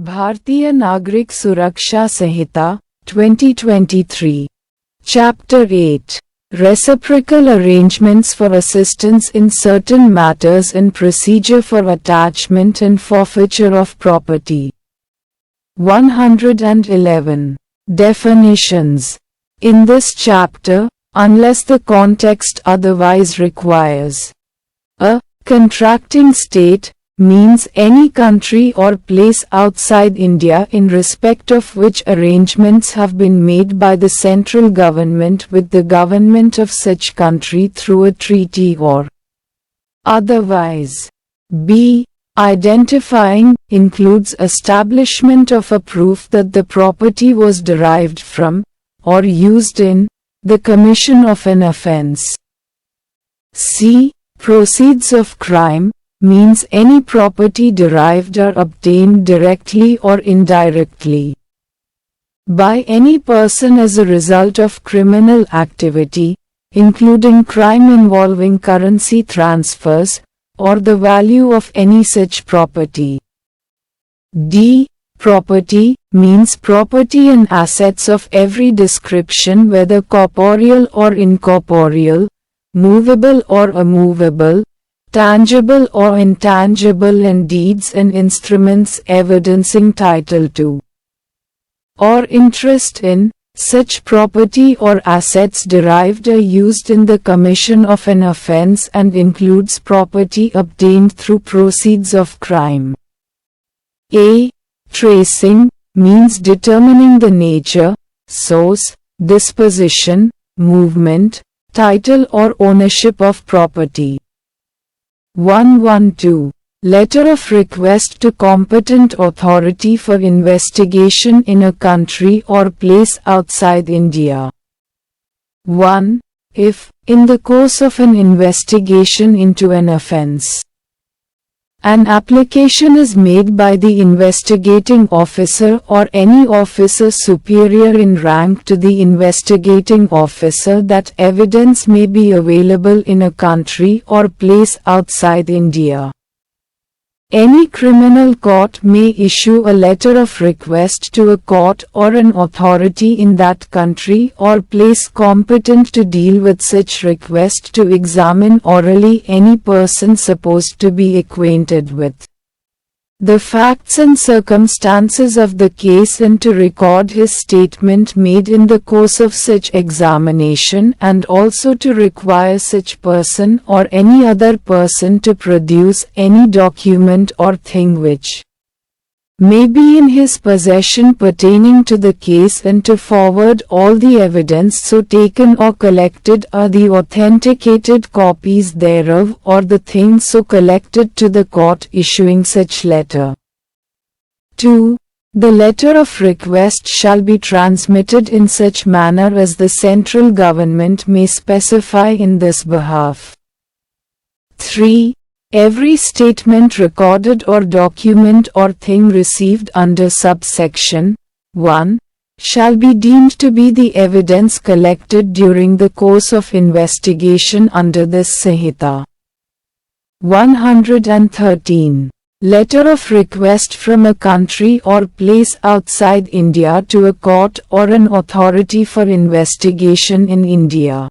Bharatiya Nagarik Suraksha Sanhita, 2023. Chapter 8. Reciprocal Arrangements for Assistance in Certain Matters and Procedure for Attachment and Forfeiture of Property. 111. Definitions. In this chapter, unless the context otherwise requires, a contracting state means any country or place outside India in respect of which arrangements have been made by the central government with the government of such country through a treaty or otherwise. B. Identifying includes establishment of a proof that the property was derived from, or used in, the commission of an offense. C. Proceeds of crime means any property derived or obtained directly or indirectly by any person as a result of criminal activity, including crime involving currency transfers, or the value of any such property. D. Property means property and assets of every description, whether corporeal or incorporeal, movable or immovable, tangible or intangible, and deeds and instruments evidencing title to or interest in such property or assets derived or used in the commission of an offense, and includes property obtained through proceeds of crime. A. Tracing means determining the nature, source, disposition, movement, title or ownership of property. 112. Letter of request to competent authority for investigation in a country or place outside India. 1. If, in the course of an investigation into an offense, an application is made by the investigating officer or any officer superior in rank to the investigating officer that evidence may be available in a country or place outside India, any criminal court may issue a letter of request to a court or an authority in that country or place competent to deal with such request to examine orally any person supposed to be acquainted with the facts and circumstances of the case, and to record his statement made in the course of such examination, and also to require such person or any other person to produce any document or thing which may be in his possession pertaining to the case, and to forward all the evidence so taken or collected or the authenticated copies thereof or the things so collected to the court issuing such letter. 2. The letter of request shall be transmitted in such manner as the central government may specify in this behalf. 3. Every statement recorded or document or thing received under subsection 1 shall be deemed to be the evidence collected during the course of investigation under this Sanhita. 113. Letter of request from a country or place outside India to a court or an authority for investigation in India.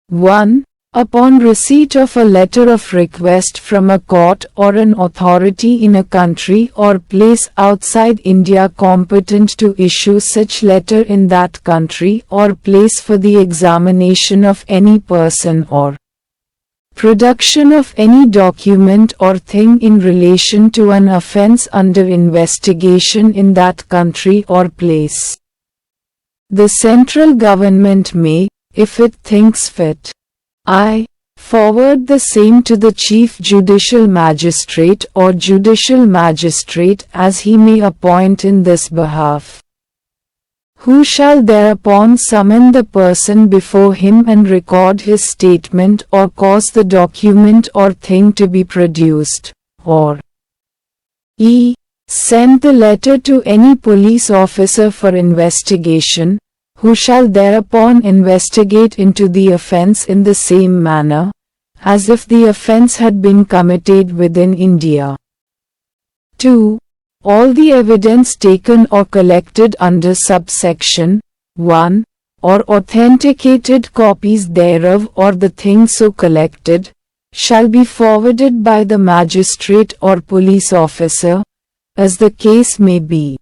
1. Upon receipt of a letter of request from a court or an authority in a country or place outside India competent to issue such letter in that country or place for the examination of any person or production of any document or thing in relation to an offense under investigation in that country or place, the central government may, if it thinks fit, I. Forward the same to the Chief Judicial Magistrate or Judicial Magistrate as he may appoint in this behalf, who shall thereupon summon the person before him and record his statement or cause the document or thing to be produced, or e. Send the letter to any police officer for investigation, who shall thereupon investigate into the offense in the same manner, as if the offense had been committed within India. 2. all the evidence taken or collected under subsection 1, or authenticated copies thereof or the thing so collected, shall be forwarded by the magistrate or police officer, as the case may be,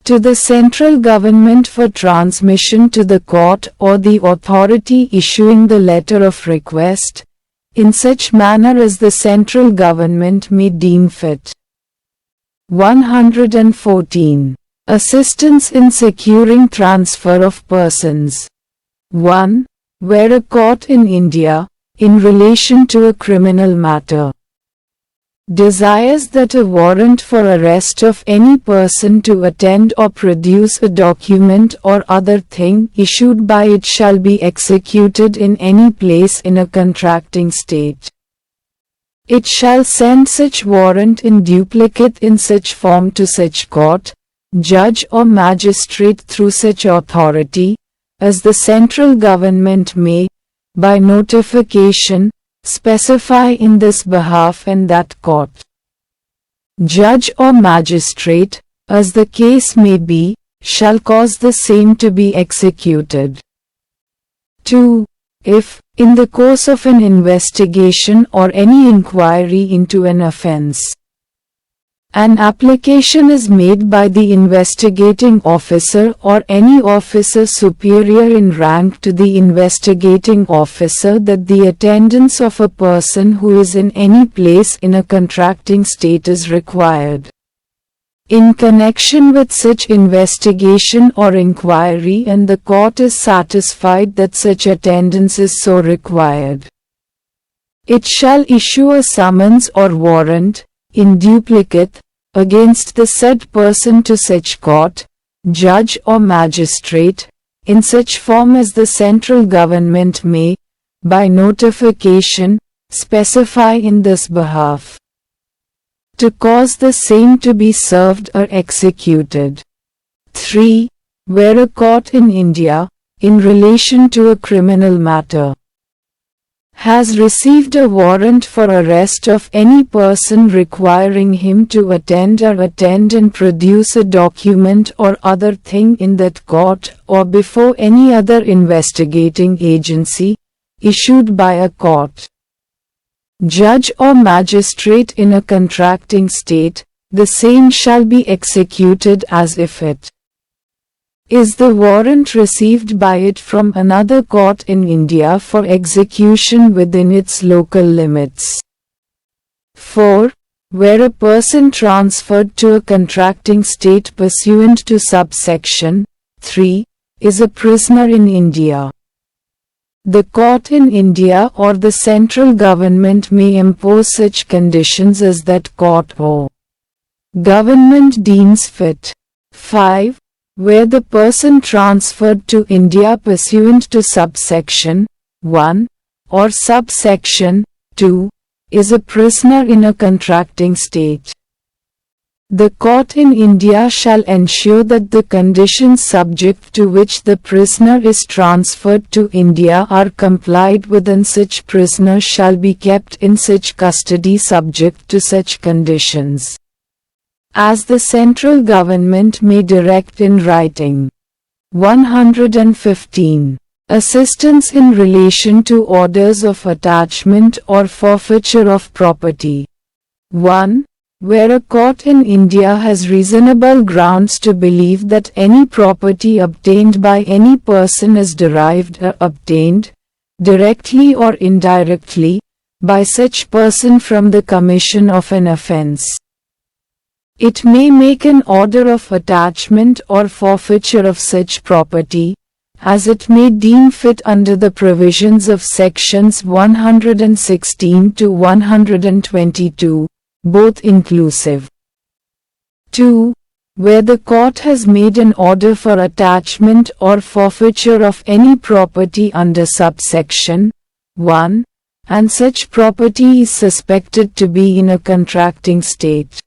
to the central government for transmission to the court or the authority issuing the letter of request, in such manner as the central government may deem fit. 114. Assistance in securing transfer of persons. 1. Where a court in India, in relation to a criminal matter, desires that a warrant for arrest of any person to attend or produce a document or other thing issued by it shall be executed in any place in a contracting state, it shall send such warrant in duplicate in such form to such court, judge or magistrate through such authority, as the central government may, by notification, specify in this behalf and that court, judge or magistrate, as the case may be, shall cause the same to be executed. 2. If, in the course of an investigation or any inquiry into an offense, an application is made by the investigating officer or any officer superior in rank to the investigating officer that the attendance of a person who is in any place in a contracting state is required, in connection with such investigation or inquiry, and the court is satisfied that such attendance is so required, it shall issue a summons or warrant, in duplicate, against the said person to such court, judge or magistrate, in such form as the central government may, by notification, specify in this behalf, to cause the same to be served or executed. 3. Where a court in India, in relation to a criminal matter, has received a warrant for arrest of any person requiring him to attend and produce a document or other thing in that court or before any other investigating agency, issued by a court, judge or magistrate in a contracting state, the same shall be executed as if it is the warrant received by it from another court in India for execution within its local limits. 4. Where a person transferred to a contracting state pursuant to subsection 3 is a prisoner in India, the court in India or the central government may impose such conditions as that court or government deems fit. 5. Where the person transferred to India pursuant to subsection 1 or subsection 2 is a prisoner in a contracting state, the court in India shall ensure that the conditions subject to which the prisoner is transferred to India are complied with, and such prisoner shall be kept in such custody subject to such conditions as the central government may direct in writing. 115. Assistance in relation to orders of attachment or forfeiture of property. 1. Where a court in India has reasonable grounds to believe that any property obtained by any person is derived or obtained, directly or indirectly, by such person from the commission of an offense, it may make an order of attachment or forfeiture of such property, as it may deem fit under the provisions of sections 116 to 122, both inclusive. 2. Where the court has made an order for attachment or forfeiture of any property under subsection 1, and such property is suspected to be in a contracting state,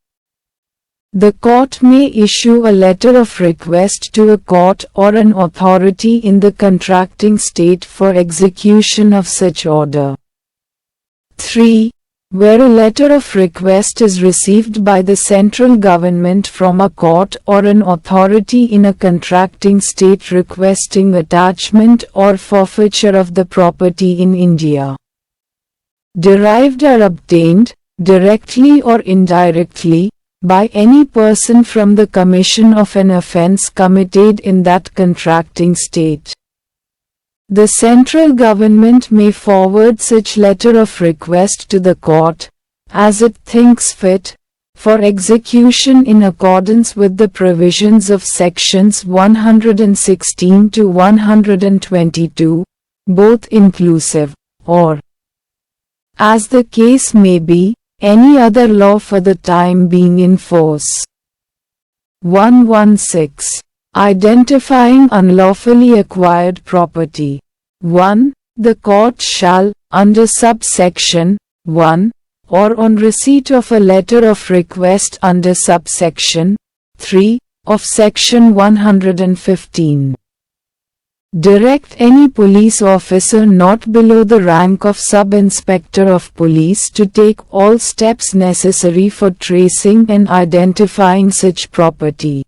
the court may issue a letter of request to a court or an authority in the contracting state for execution of such order. 3. where a letter of request is received by the central government from a court or an authority in a contracting state requesting attachment or forfeiture of the property in India. Derived or obtained, directly or indirectly, by any person from the commission of an offence committed in that contracting state. The central government may forward such letter of request to the court, as it thinks fit, for execution in accordance with the provisions of sections 116 to 122, both inclusive, or, as the case may be, any other law for the time being in force. 116. Identifying unlawfully acquired property. 1. The court shall, under subsection 1, or on receipt of a letter of request under subsection 3 of section 115, direct any police officer not below the rank of sub-inspector of police to take all steps necessary for tracing and identifying such property.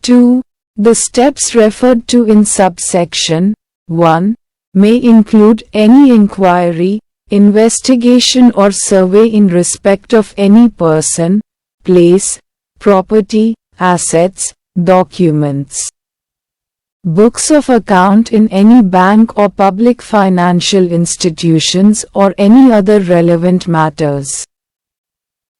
2. The steps referred to in subsection 1 may include any inquiry, investigation or survey in respect of any person, place, property, assets, documents, books of account in any bank or public financial institutions or any other relevant matters.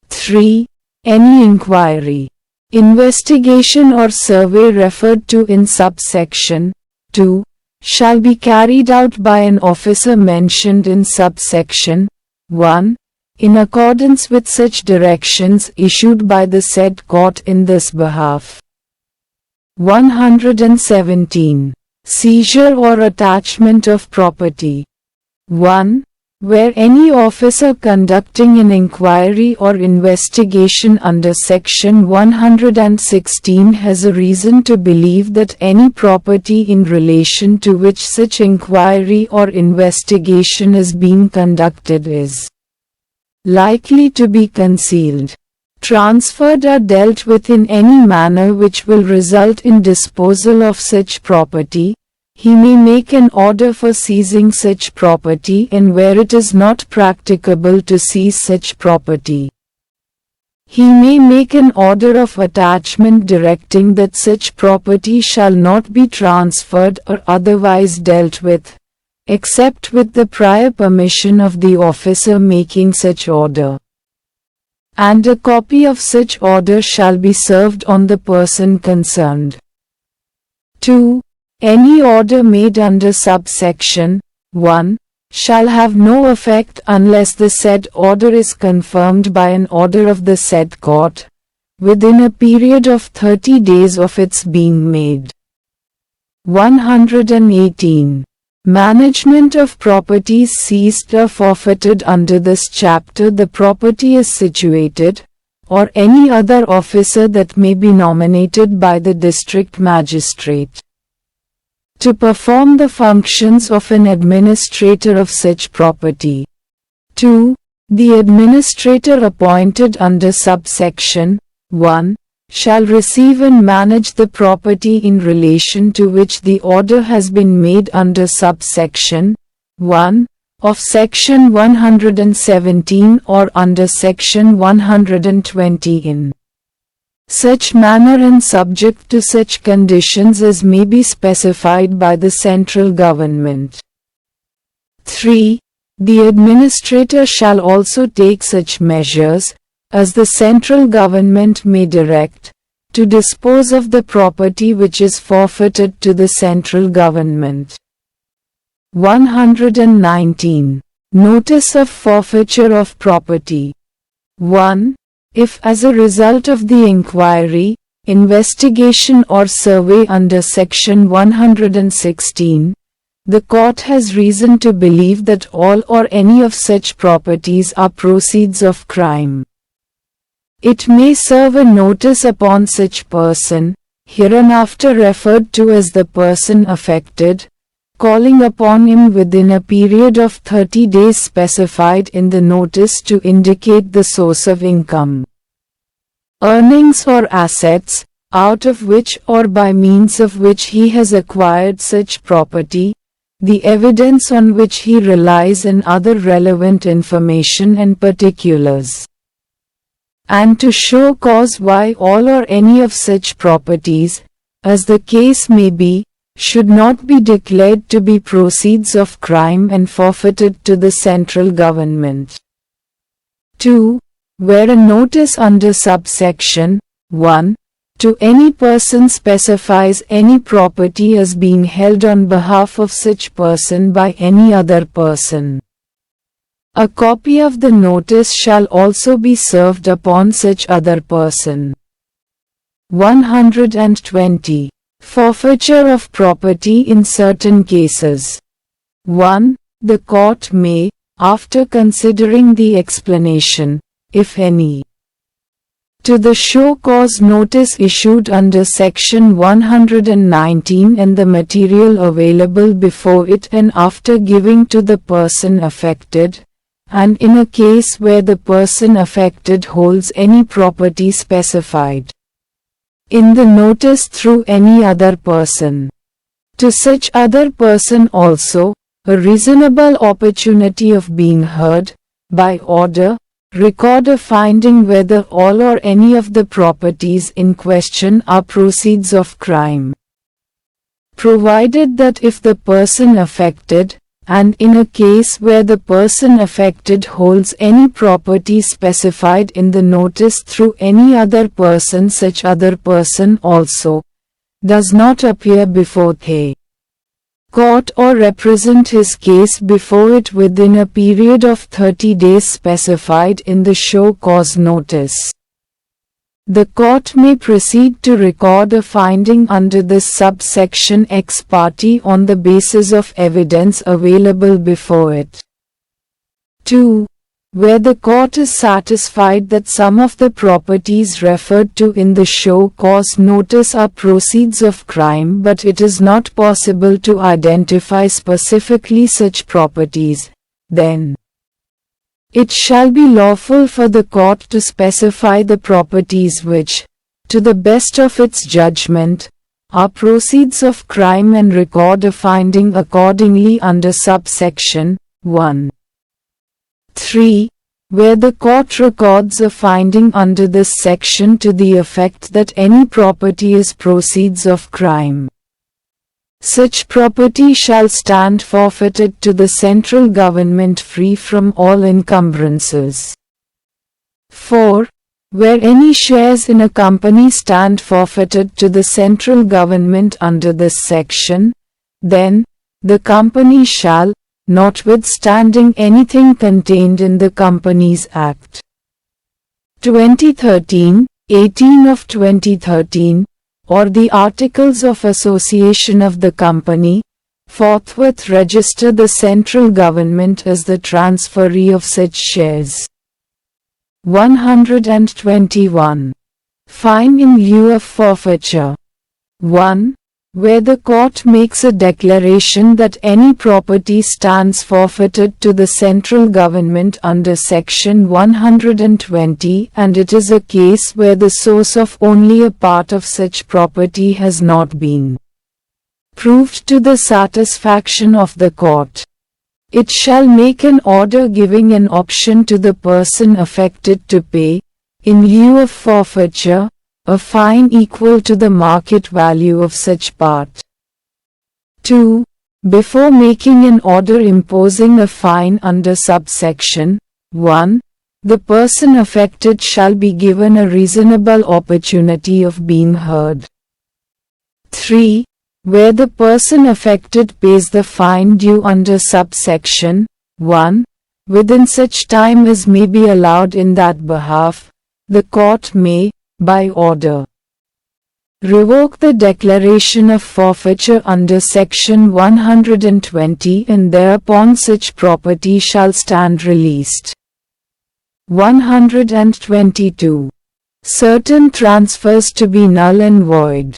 3. Any inquiry, investigation or survey referred to in subsection 2 shall be carried out by an officer mentioned in subsection 1, in accordance with such directions issued by the said court in this behalf. 117. Seizure or attachment of property. 1. Where any officer conducting an inquiry or investigation under Section 116 has a reason to believe that any property in relation to which such inquiry or investigation is being conducted is likely to be concealed, transferred or dealt with in any manner which will result in disposal of such property, he may make an order for seizing such property, and where it is not practicable to seize such property, he may make an order of attachment directing that such property shall not be transferred or otherwise dealt with, except with the prior permission of the officer making such order, and a copy of such order shall be served on the person concerned. 2. Any order made under subsection 1 shall have no effect unless the said order is confirmed by an order of the said court, within a period of 30 days of its being made. 118. Management of properties seized or forfeited under this chapter. The property is situated, or any other officer that may be nominated by the district magistrate, to perform the functions of an administrator of such property. 2. The administrator appointed under subsection 1 shall receive and manage the property in relation to which the order has been made under subsection 1 of section 117 or under section 120 in such manner and subject to such conditions as may be specified by the central government. 3. The administrator shall also take such measures, as the central government may direct, to dispose of the property which is forfeited to the central government. 119. Notice of forfeiture of property. 1. If as a result of the inquiry, investigation or survey under section 116, the court has reason to believe that all or any of such properties are proceeds of crime, it may serve a notice upon such person, hereinafter referred to as the person affected, calling upon him within a period of 30 days specified in the notice to indicate the source of income, earnings or assets, out of which or by means of which he has acquired such property, the evidence on which he relies and other relevant information and particulars, and to show cause why all or any of such properties, as the case may be, should not be declared to be proceeds of crime and forfeited to the central government. 2. Where a notice under subsection 1 to any person specifies any property as being held on behalf of such person by any other person, a copy of the notice shall also be served upon such other person. 120. Forfeiture of property in certain cases. 1. The court may, after considering the explanation, if any, to the show cause notice issued under section 119 and the material available before it and after giving to the person affected, and in a case where the person affected holds any property specified in the notice through any other person, to such other person also, a reasonable opportunity of being heard, by order, record a finding whether all or any of the properties in question are proceeds of crime, provided that if the person affected, and in a case where the person affected holds any property specified in the notice through any other person, such other person also does not appear before the court or represent his case before it within a period of 30 days specified in the show cause notice, the court may proceed to record a finding under this subsection ex parte on the basis of evidence available before it. 2. Where the court is satisfied that some of the properties referred to in the show cause notice are proceeds of crime but it is not possible to identify specifically such properties, then it shall be lawful for the court to specify the properties which, to the best of its judgment, are proceeds of crime and record a finding accordingly under subsection 1. 3. Where the court records a finding under this section to the effect that any property is proceeds of crime, such property shall stand forfeited to the central government free from all encumbrances. 4. Where any shares in a company stand forfeited to the central government under this section, then, the company shall, notwithstanding anything contained in the Companies Act 2013, 18 of 2013, or the Articles of Association of the company, forthwith register the central government as the transferee of such shares. 121. Fine in lieu of forfeiture. 1. Where the court makes a declaration that any property stands forfeited to the central government under section 120 and it is a case where the source of only a part of such property has not been proved to the satisfaction of the court, it shall make an order giving an option to the person affected to pay, in lieu of forfeiture, a fine equal to the market value of such part. 2. Before making an order imposing a fine under subsection 1, the person affected shall be given a reasonable opportunity of being heard. 3. Where the person affected pays the fine due under subsection 1, within such time as may be allowed in that behalf, the court may, by order, revoke the declaration of forfeiture under section 120 and thereupon such property shall stand released. 122. Certain transfers to be null and void.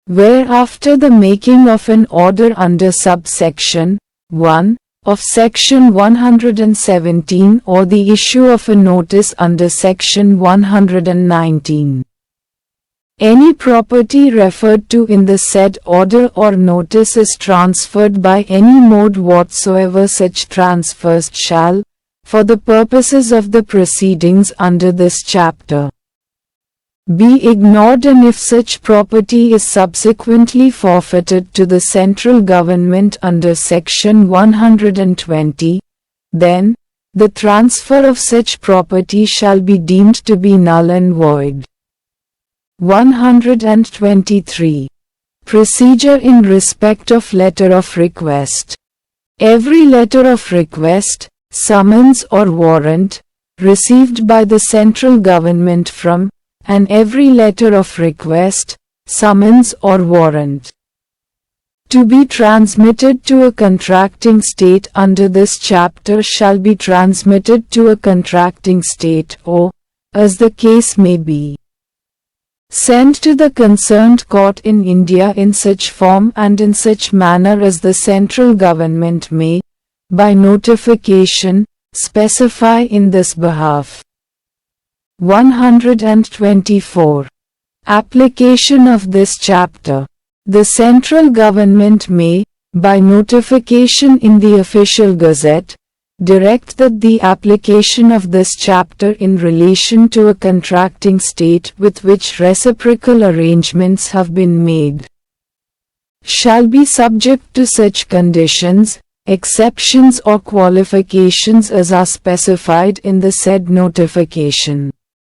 whereafter the making of an order under subsection 1 of Section 117 or the issue of a notice under Section 119. Any property referred to in the said order or notice is transferred by any mode whatsoever, such transfers shall, for the purposes of the proceedings under this chapter, be ignored, and if such property is subsequently forfeited to the central government under Section 120, then, the transfer of such property shall be deemed to be null and void. 123. Procedure in respect of letter of request. Every letter of request, summons or warrant, received by the central government from, and every letter of request, summons or warrant to be transmitted to a contracting state under this chapter shall be transmitted to a contracting state or, as the case may be, sent to the concerned court in India in such form and in such manner as the central government may, by notification, specify in this behalf. 124. Application of this chapter. The central government may, by notification in the official gazette, direct that the application of this chapter in relation to a contracting state with which reciprocal arrangements have been made shall be subject to such conditions, exceptions or qualifications as are specified in the said notification.